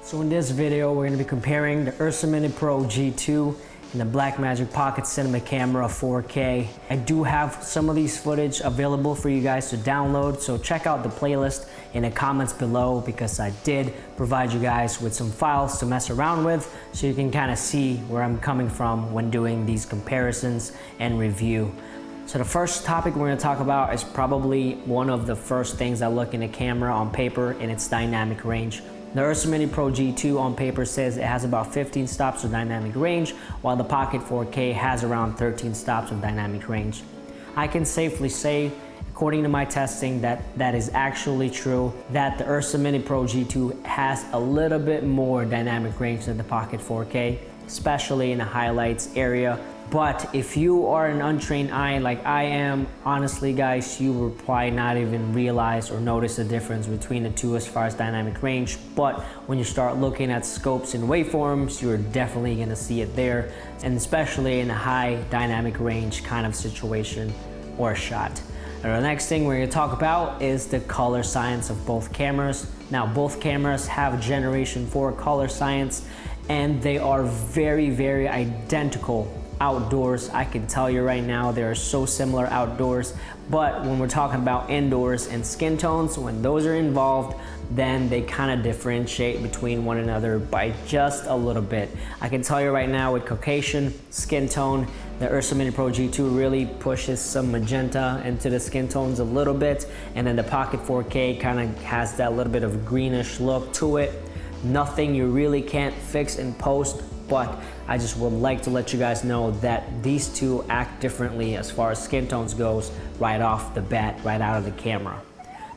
So in this video, we're going to be comparing the Ursa Mini Pro G2 and the Blackmagic Pocket Cinema Camera 4K. I do have some of these footage available for you guys to download, so check out the playlist in the comments below because I did provide you guys with some files to mess around with so you can kind of see where I'm coming from when doing these comparisons and review. So the first topic we're going to talk about is probably one of the first things I look in a camera on paper, and it's dynamic range. The Ursa Mini Pro G2 on paper says it has about 15 stops of dynamic range, while the Pocket 4K has around 13 stops of dynamic range. I can safely say, according to my testing, that is actually true, that the Ursa Mini Pro G2 has a little bit more dynamic range than the Pocket 4K, especially in the highlights area. But if you are an untrained eye like I am, honestly guys, you will probably not even realize or notice the difference between the two as far as dynamic range. But when you start looking at scopes and waveforms, you're definitely gonna see it there, and especially in a high dynamic range kind of situation or shot. Now, the next thing we're gonna talk about is the color science of both cameras. Now, both cameras have Generation 4 color science, and they are very, very identical outdoors. I can tell you right now, they are so similar outdoors, but when we're talking about indoors and skin tones, when those are involved, then they kind of differentiate between one another by just a little bit. I can tell you right now, with Caucasian skin tone, the Ursa Mini Pro G2 really pushes some magenta into the skin tones a little bit, and then the Pocket 4K kind of has that little bit of greenish look to it. Nothing you really can't fix in post, but I just would like to let you guys know that these two act differently as far as skin tones goes right off the bat, right out of the camera.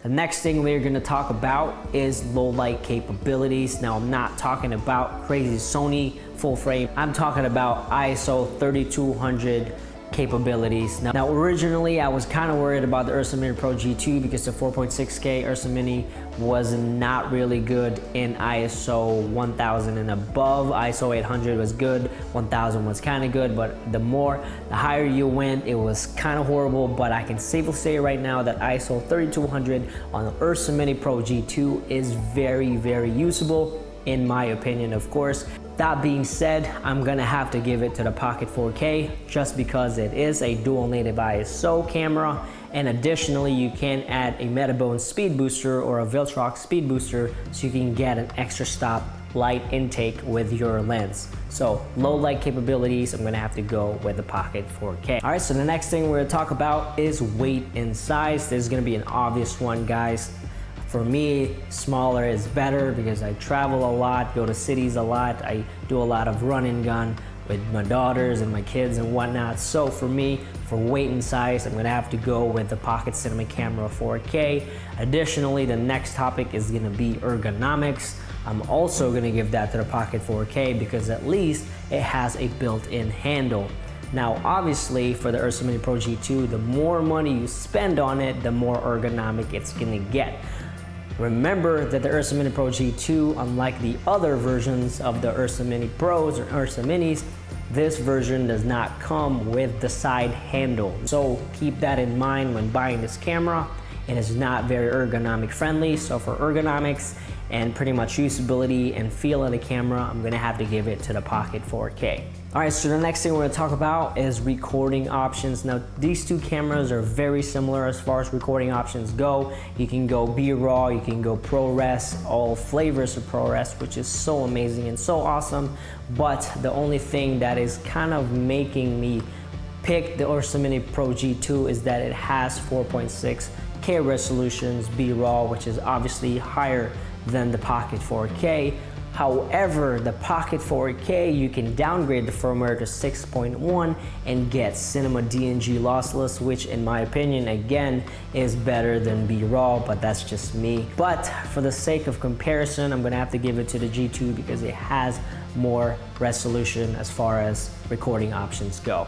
The next thing we're going to talk about is low light capabilities. Now, I'm not talking about crazy Sony full frame. I'm talking about ISO 3200 capabilities. Now originally I was kind of worried about the Ursa Mini Pro G2 because the 4.6K Ursa Mini was not really good in ISO 1000 and above. ISO 800 was good, 1000 was kind of good, but the higher you went, it was kind of horrible. But I can safely say right now that ISO 3200 on the Ursa Mini Pro G2 is very, very usable in my opinion, of course. That being said, I'm gonna have to give it to the Pocket 4K just because it is a dual native ISO camera, and additionally you can add a Metabone speed booster or a Viltrox speed booster so you can get an extra stop light intake with your lens. So low light capabilities, I'm gonna have to go with the Pocket 4K. All right, so the next thing we're gonna talk about is weight and size. This is gonna be an obvious one, guys. For me, smaller is better because I travel a lot, go to cities a lot. I do a lot of run and gun with my daughters and my kids and whatnot. So for me, for weight and size, I'm gonna have to go with the Pocket Cinema Camera 4K. Additionally, the next topic is gonna be ergonomics. I'm also gonna give that to the Pocket 4K because at least it has a built-in handle. Now, obviously, for the Ursa Mini Pro G2, the more money you spend on it, the more ergonomic it's gonna get. Remember that the Ursa Mini Pro G2, unlike the other versions of the Ursa Mini Pros or Ursa Minis, this version does not come with the side handle. So keep that in mind when buying this camera. It is not very ergonomic friendly. So for ergonomics and pretty much usability and feel of the camera, I'm gonna have to give it to the Pocket 4K. All right, so the next thing we're gonna talk about is recording options. Now, these two cameras are very similar as far as recording options go. You can go B-RAW, you can go ProRes, all flavors of ProRes, which is so amazing and so awesome. But the only thing that is kind of making me pick the Ursa Mini Pro G2 is that it has 4.6K resolutions B-RAW, which is obviously higher than the Pocket 4K. However, the Pocket 4K, you can downgrade the firmware to 6.1 and get Cinema DNG lossless, which in my opinion, again, is better than B-RAW, but that's just me. But for the sake of comparison, I'm gonna have to give it to the G2 because it has more resolution as far as recording options go.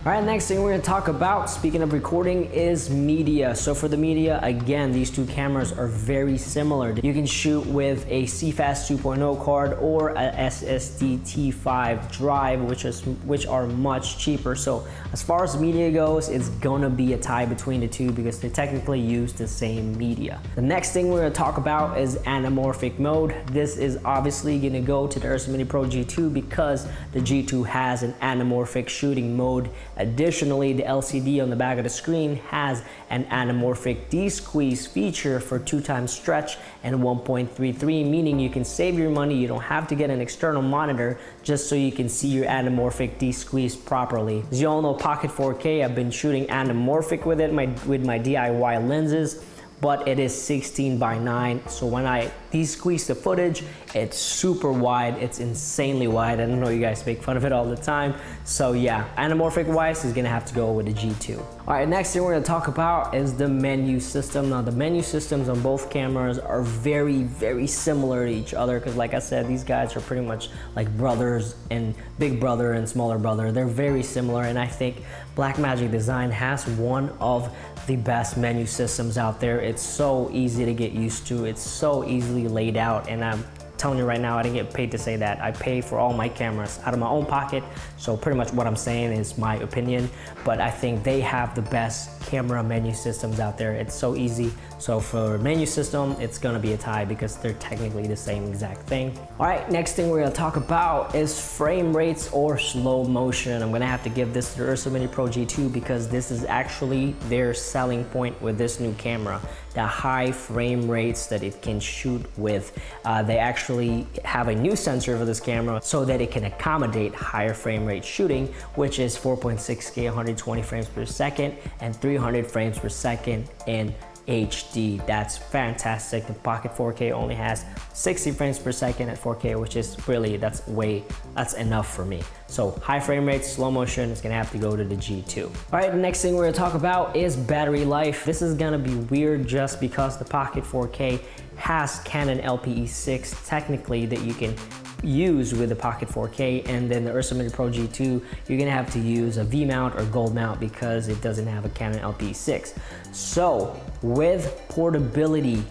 All right, next thing we're gonna talk about, speaking of recording, is media. So for the media, again, these two cameras are very similar. You can shoot with a CFast 2.0 card or a SSD T5 drive, which are much cheaper. So as far as media goes, it's gonna be a tie between the two because they technically use the same media. The next thing we're gonna talk about is anamorphic mode. This is obviously gonna go to the Ursa Mini Pro G2 because the G2 has an anamorphic shooting mode. Additionally, the LCD on the back of the screen has an anamorphic D-squeeze feature for 2x stretch and 1.33, meaning you can save your money. You don't have to get an external monitor just so you can see your anamorphic D-squeeze properly. As you all know, Pocket 4K, I've been shooting anamorphic with it with my DIY lenses, but it is 16:9. So when I de-squeeze the footage, it's super wide. It's insanely wide. I know you guys make fun of it all the time. So yeah, anamorphic wise is gonna have to go with the G2. All right, next thing we're gonna talk about is the menu system. Now the menu systems on both cameras are very, very similar to each other because like I said, these guys are pretty much like brothers and big brother and smaller brother. They're very similar, and I think Blackmagic Design has one of the best menu systems out there. It's so easy to get used to. It's so easily laid out, and I'm telling you right now, I didn't get paid to say that. I pay for all my cameras out of my own pocket, so pretty much what I'm saying is my opinion, but I think they have the best camera menu systems out there. It's so easy. So for menu system, it's gonna be a tie because they're technically the same exact thing. All right, next thing we're gonna talk about is frame rates or slow motion. I'm gonna have to give this to the Ursa Mini Pro G2 because this is actually their selling point with this new camera. The high frame rates that it can shoot with. They actually have a new sensor for this camera so that it can accommodate higher frame rate shooting, which is 4.6K 120 frames per second and 300 frames per second in HD. That's fantastic. The Pocket 4K only has 60 frames per second at 4K, which is really, that's enough for me. So high frame rates, slow motion is gonna have to go to the G2. All right, the next thing we're gonna talk about is battery life. This is gonna be weird just because the Pocket 4K has Canon LPE6 technically that you can use with the Pocket 4K, and then the Ursa Mini Pro G2 you're gonna have to use a V mount or gold mount because it doesn't have a Canon LPE6. So with portability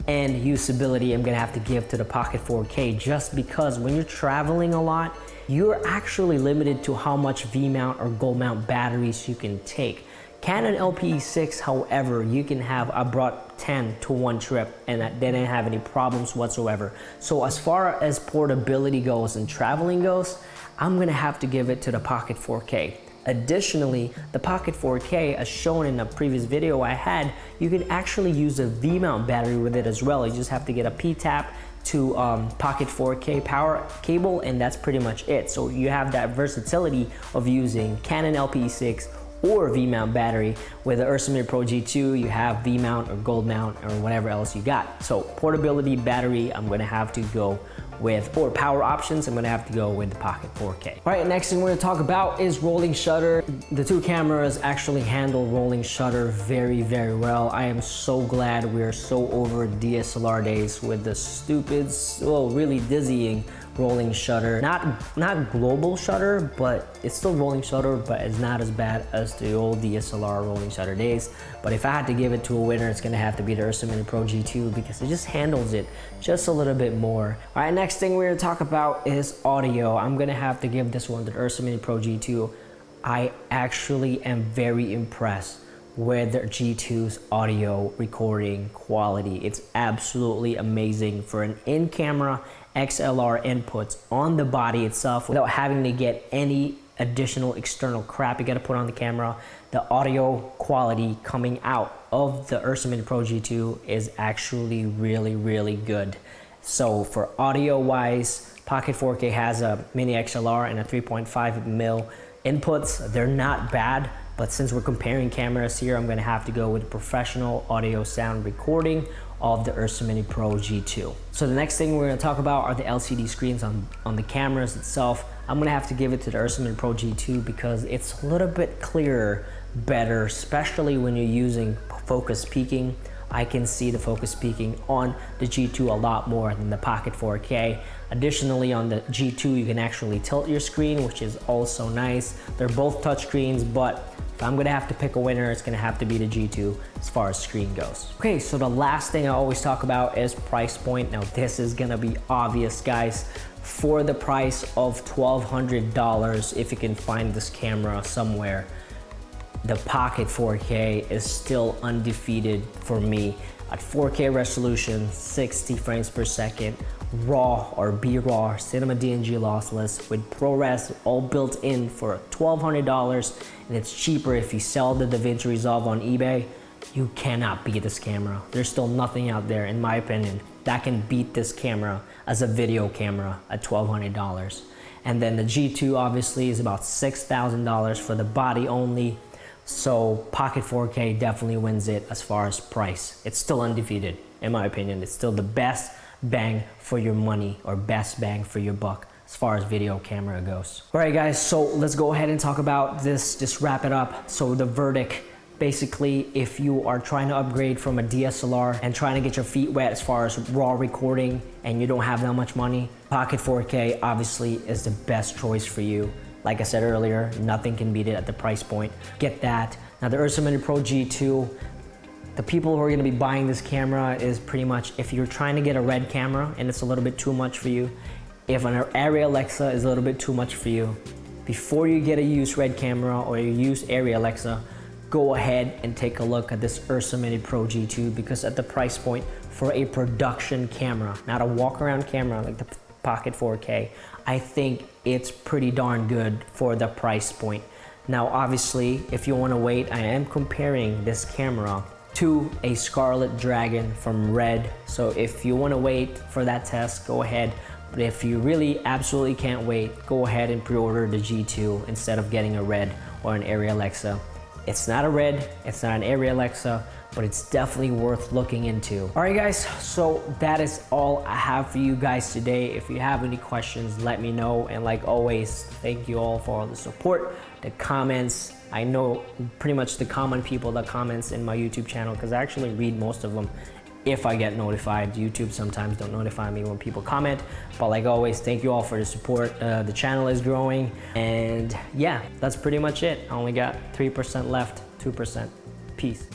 and usability, I'm gonna have to give to the Pocket 4K just because when you're traveling a lot, you're actually limited to how much V mount or gold mount batteries you can take. Canon LPE6, however, you can have, I brought 10 to one trip and they didn't have any problems whatsoever. So as far as portability goes and traveling goes, I'm gonna have to give it to the Pocket 4K. Additionally, the Pocket 4K, as shown in a previous video I had, you can actually use a V-mount battery with it as well. You just have to get a P-tap to Pocket 4K power cable, and that's pretty much it. So you have that versatility of using Canon LPE6 or V-mount battery. With the Ursa Mini Pro G2, you have V-mount or gold mount or whatever else you got. So portability, battery, I'm gonna have to go with, or power options, I'm gonna have to go with the Pocket 4K. All right, next thing we're gonna talk about is rolling shutter. The two cameras actually handle rolling shutter very, very well. I am so glad we're so over DSLR days with the stupid, really dizzying rolling shutter. Not global shutter, but it's still rolling shutter, but it's not as bad as the old DSLR rolling shutter days. But if I had to give it to a winner, it's gonna have to be the Ursa Mini Pro G2 because it just handles it just a little bit more. All right, next thing we're gonna talk about is audio. I'm gonna have to give this one to the Ursa Mini Pro G2. I actually am very impressed with the G2's audio recording quality. It's absolutely amazing for an in-camera XLR inputs on the body itself without having to get any additional external crap you got to put on the camera. The audio quality coming out of the Ursa Mini Pro G2 is actually really, really good. So for audio wise, Pocket 4K has a mini XLR and a 3.5mm inputs. They're not bad, but since we're comparing cameras here, I'm gonna have to go with professional audio sound recording of the Ursa Mini Pro G2. So the next thing we're gonna talk about are the LCD screens on the cameras itself. I'm gonna have to give it to the Ursa Mini Pro G2 because it's a little bit clearer, better, especially when you're using focus peaking. I can see the focus peaking on the G2 a lot more than the Pocket 4K. Additionally, on the G2, you can actually tilt your screen, which is also nice. They're both touchscreens, but if I'm gonna have to pick a winner, it's gonna have to be the G2 as far as screen goes. Okay, so the last thing I always talk about is price point. Now this is gonna be obvious, guys. For the price of $1,200, if you can find this camera somewhere, the Pocket 4K is still undefeated for me. At 4K resolution, 60 frames per second, RAW or BRAW, Cinema DNG lossless with ProRes all built in for $1,200, and it's cheaper if you sell the DaVinci Resolve on eBay. You cannot beat this camera. There's still nothing out there, in my opinion, that can beat this camera as a video camera at $1,200. And then the G2 obviously is about $6,000 for the body only. So Pocket 4K definitely wins it as far as price. It's still undefeated, in my opinion. It's still the best bang for your money, or best bang for your buck as far as video camera goes. All right, guys, so let's go ahead and talk about this, just wrap it up. So the verdict, basically, if you are trying to upgrade from a DSLR and trying to get your feet wet as far as raw recording and you don't have that much money, Pocket 4K obviously is the best choice for you. Like I said earlier, nothing can beat it at the price point. Get that. Now the Ursa Mini Pro G2, the people who are gonna be buying this camera is pretty much, if you're trying to get a red camera and it's a little bit too much for you, if an Arri Alexa is a little bit too much for you, before you get a used red camera or you use Arri Alexa, go ahead and take a look at this Ursa Mini Pro G2, because at the price point for a production camera, not a walk around camera like the Pocket 4K, I think it's pretty darn good for the price point. Now obviously, if you want to wait, I am comparing this camera to a Scarlet Dragon from Red. So if you want to wait for that test, go ahead. But if you really absolutely can't wait, go ahead and pre-order the G2 instead of getting a Red or an Arri Alexa. It's not a Red, it's not an Arri Alexa, but it's definitely worth looking into. All right, guys, so that is all I have for you guys today. If you have any questions, let me know. And like always, thank you all for all the support, the comments. I know pretty much the common people that comments in my YouTube channel, because I actually read most of them if I get notified. YouTube sometimes don't notify me when people comment, but like always, thank you all for the support. The channel is growing, and yeah, that's pretty much it. I only got 3% left, 2%. Peace.